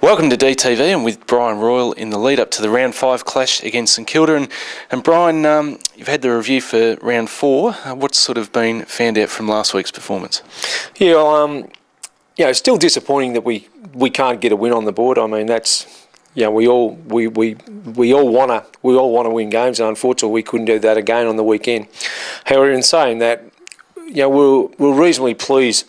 Welcome to DTV, and with Brian Royal in the lead up to the round 5 clash against St Kilda. And Brian, you've had the review for round 4. What's sort of been found out from last week's performance? Yeah, well, it's still disappointing that we can't get a win on the board. I mean, that's we all want to win games, and unfortunately we couldn't do that again on the weekend. However, in saying that, we're reasonably pleased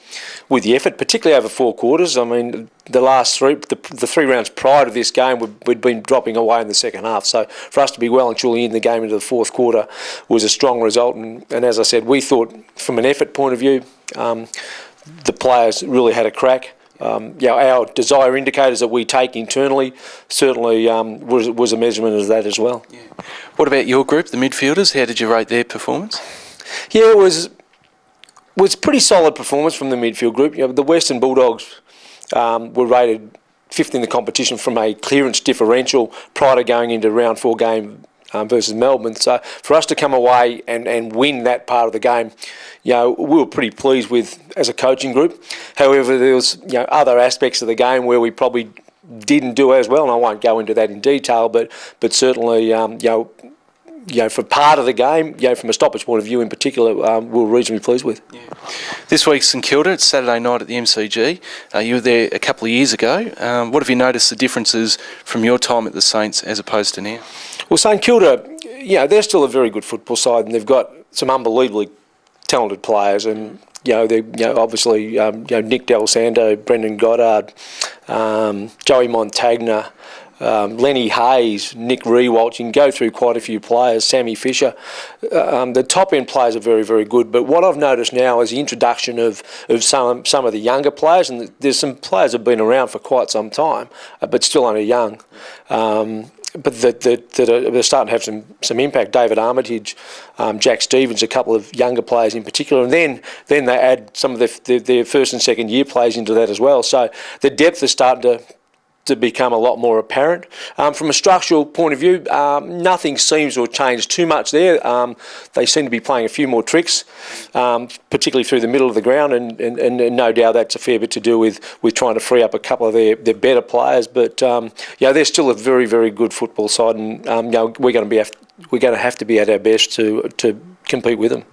with the effort, particularly over 4 quarters. I mean, the last three, the 3 rounds prior to this game, we'd been dropping away in the second half. So for us to be well and truly in the game into the 4th quarter was a strong result. And as I said, we thought from an effort point of view, the players really had a crack. Our desire indicators that we take internally certainly was a measurement of that as well. Yeah. What about your group, the midfielders? How did you rate their performance? Yeah, it was pretty solid performance from the midfield group. The Western Bulldogs were rated 5th in the competition from a clearance differential prior to going into round 4 game versus Melbourne. So for us to come away and win that part of the game, we were pretty pleased with as a coaching group. However, there was other aspects of the game where we probably didn't do as well, and I won't go into that in detail, but certainly for part of the game, from a stoppage point of view in particular, we're reasonably pleased with. Yeah. This week's St Kilda, it's Saturday night at the MCG. You were there a couple of years ago. What have you noticed the differences from your time at the Saints as opposed to now? Well, St Kilda, they're still a very good football side, and they've got some unbelievably talented players, and obviously Nick Del Santo, Brendan Goddard, Joey Montagna, Lenny Hayes, Nick Rewalt. You can go through quite a few players, Sammy Fisher. The top end players are very, very good, but what I've noticed now is the introduction of some of the younger players, and there's some players that have been around for quite some time, but still only young. But they're starting to have some impact. David Armitage, Jack Stevens, a couple of younger players in particular, and then they add some of their first and second year players into that as well. So the depth is starting to become a lot more apparent. From a structural point of view, nothing seems to have changed too much there. They seem to be playing a few more tricks, particularly through the middle of the ground, and no doubt that's a fair bit to do with trying to free up a couple of their better players. But they're still a very, very good football side, and we're going to have to be at our best to compete with them.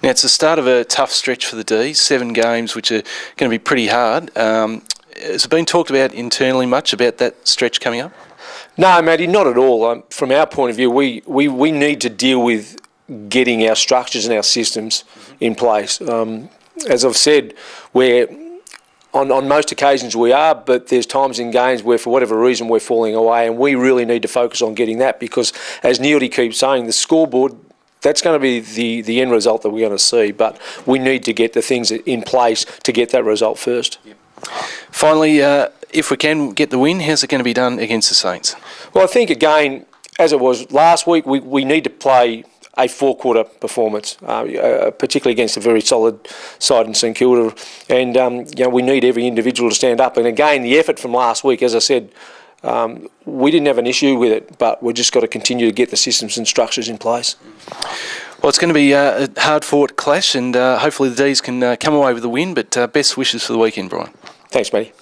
Now, it's the start of a tough stretch for the D's, 7 games, which are going to be pretty hard. Has it been talked about internally much about that stretch coming up? No, Matty, not at all. From our point of view, we need to deal with getting our structures and our systems in place. As I've said, on most occasions we are, but there's times in games where for whatever reason we're falling away, and we really need to focus on getting that, because as Neildy keeps saying, the scoreboard, that's going to be the end result that we're going to see, but we need to get the things in place to get that result first. Yep. Finally, if we can get the win, how's it going to be done against the Saints? Well, I think, again, as it was last week, we need to play a 4-quarter performance, particularly against a very solid side in St Kilda. And, we need every individual to stand up. And, again, the effort from last week, as I said, we didn't have an issue with it, but we've just got to continue to get the systems and structures in place. Well, it's going to be a hard-fought clash, and hopefully the D's can come away with a win, but best wishes for the weekend, Brian. Thanks, Matty.